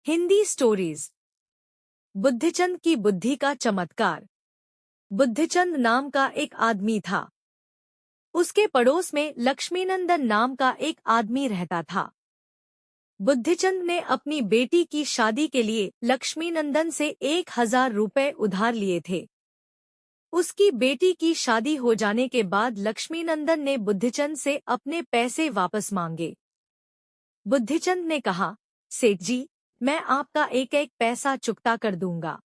Hindi stories. Buddhichand की बुद्धि का चमत्कार। बुद्धिचंद नाम का एक आदमी था। उसके पड़ोस में लक्ष्मीनंदन नाम का एक आदमी रहता था। बुद्धिचंद ने अपनी बेटी की शादी के लिए लक्ष्मीनंदन से 1,000 रुपए उधार लिए थे। उसकी बेटी की शादी हो जाने के बाद लक्ष्मीनंदन ने बुद्धिचंद से अपने पैसे वापस मांगे। बुद्धिचंद ने कहा, सेठ जी, मैं आपका एक एक पैसा चुकता कर दूंगा,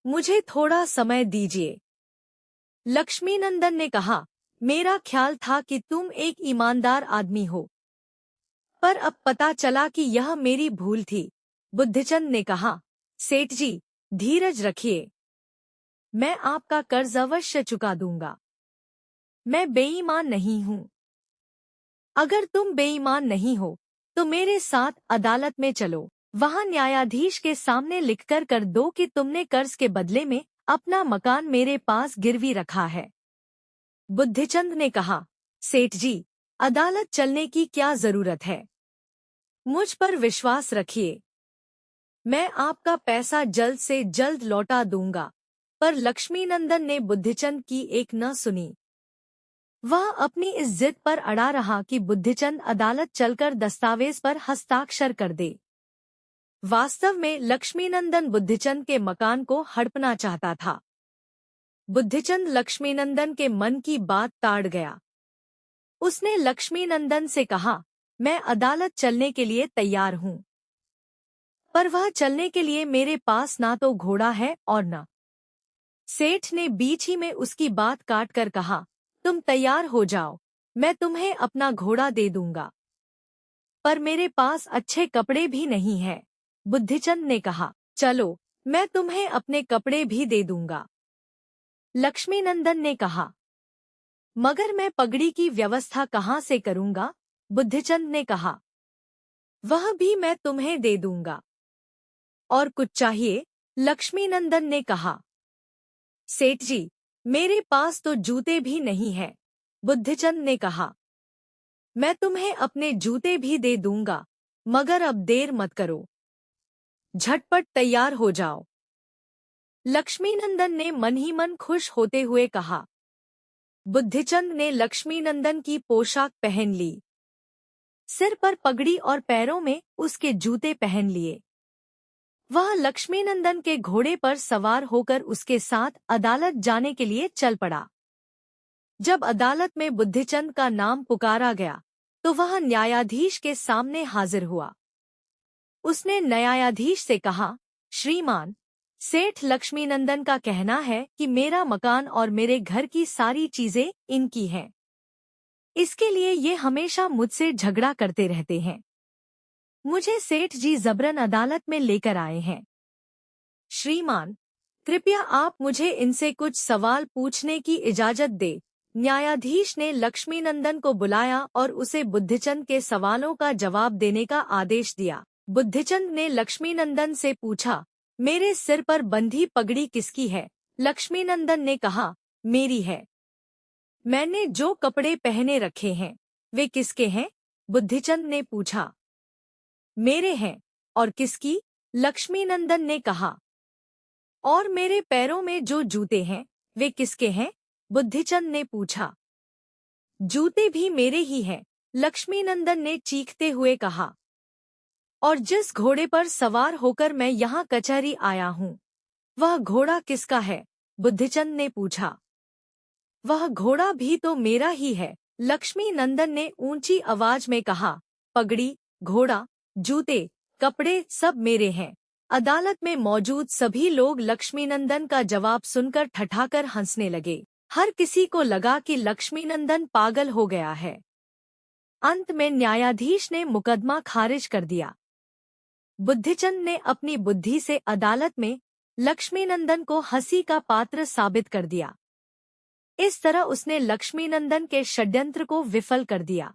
मुझे थोड़ा समय दीजिए। लक्ष्मीनंदन ने कहा, मेरा ख्याल था कि तुम एक ईमानदार आदमी हो, पर अब पता चला कि यह मेरी भूल थी। बुद्धिचंद ने कहा, सेठ जी, धीरज रखिए, मैं आपका कर्ज अवश्य चुका दूंगा। मैं बेईमान नहीं हूँ। अगर तुम बेईमान नहीं हो तो मेरे साथ अदालत में चलो, वहां न्यायाधीश के सामने लिखकर कर दो कि तुमने कर्ज के बदले में अपना मकान मेरे पास गिरवी रखा है। बुद्धिचंद ने कहा, सेठ जी, अदालत चलने की क्या जरूरत है, मुझ पर विश्वास रखिए, मैं आपका पैसा जल्द से जल्द लौटा दूंगा। पर लक्ष्मीनंदन ने बुद्धिचंद की एक न सुनी। वह अपनी इस जिद पर अड़ा रहा कि बुद्धिचंद अदालत चलकर दस्तावेज पर हस्ताक्षर कर दे। वास्तव में लक्ष्मीनंदन बुद्धिचंद के मकान को हड़पना चाहता था। बुद्धिचंद लक्ष्मीनंदन के मन की बात ताड़ गया। उसने लक्ष्मीनंदन से कहा, मैं अदालत चलने के लिए तैयार हूँ, पर वह चलने के लिए मेरे पास ना तो घोड़ा है और न। सेठ ने बीच ही में उसकी बात काट कर कहा, तुम तैयार हो जाओ, मैं तुम्हें अपना घोड़ा दे दूंगा, पर मेरे पास अच्छे कपड़े भी नहीं हैं। बुद्धिचंद ने कहा, चलो, मैं तुम्हें अपने कपड़े भी दे दूंगा। लक्ष्मीनंदन ने कहा, मगर मैं पगड़ी की व्यवस्था कहाँ से करूंगा? बुद्धिचंद ने कहा, वह भी मैं तुम्हें दे दूंगा। और कुछ चाहिए? लक्ष्मीनंदन ने कहा, सेठ जी, मेरे पास तो जूते भी नहीं हैं। बुद्धिचंद ने कहा, मैं तुम्हें अपने जूते भी दे दूंगा, मगर अब देर मत करो, झटपट तैयार हो जाओ। लक्ष्मीनंदन ने मन ही मन खुश होते हुए कहा। बुद्धिचंद ने लक्ष्मीनंदन की पोशाक पहन ली, सिर पर पगड़ी और पैरों में उसके जूते पहन लिए। वह लक्ष्मीनंदन के घोड़े पर सवार होकर उसके साथ अदालत जाने के लिए चल पड़ा। जब अदालत में बुद्धिचंद का नाम पुकारा गया तो वह न्यायाधीश के सामने हाजिर हुआ। उसने न्यायाधीश से कहा, श्रीमान, सेठ लक्ष्मीनंदन का कहना है कि मेरा मकान और मेरे घर की सारी चीजें इनकी हैं। इसके लिए ये हमेशा मुझसे झगड़ा करते रहते हैं। मुझे सेठ जी जबरन अदालत में लेकर आए हैं। श्रीमान, कृपया आप मुझे इनसे कुछ सवाल पूछने की इजाजत दे। न्यायाधीश ने लक्ष्मीनंदन को बुलाया और उसे बुद्धिचंद के सवालों का जवाब देने का आदेश दिया। बुद्धिचंद ने लक्ष्मीनंदन से पूछा, मेरे सिर पर बंधी पगड़ी किसकी है? लक्ष्मीनंदन ने कहा, मेरी है। मैंने जो कपड़े पहने रखे हैं वे किसके हैं? बुद्धिचंद ने पूछा। मेरे हैं। और किसकी? लक्ष्मीनंदन ने कहा। और मेरे पैरों में जो जूते हैं वे किसके हैं? बुद्धिचंद ने पूछा। जूते भी मेरे ही हैं, लक्ष्मीनंदन ने चीखते हुए कहा। और जिस घोड़े पर सवार होकर मैं यहाँ कचहरी आया हूँ, वह घोड़ा किसका है? बुद्धिचंद ने पूछा। वह घोड़ा भी तो मेरा ही है, लक्ष्मीनंदन ने ऊंची आवाज में कहा। पगड़ी, घोड़ा, जूते, कपड़े सब मेरे हैं। अदालत में मौजूद सभी लोग लक्ष्मीनंदन का जवाब सुनकर ठठाकर हंसने लगे। हर किसी को लगा कि लक्ष्मीनंदन पागल हो गया है। अंत में न्यायाधीश ने मुकदमा खारिज कर दिया। बुद्धिचंद ने अपनी बुद्धि से अदालत में लक्ष्मीनंदन को हंसी का पात्र साबित कर दिया। इस तरह उसने लक्ष्मीनंदन के षड्यंत्र को विफल कर दिया।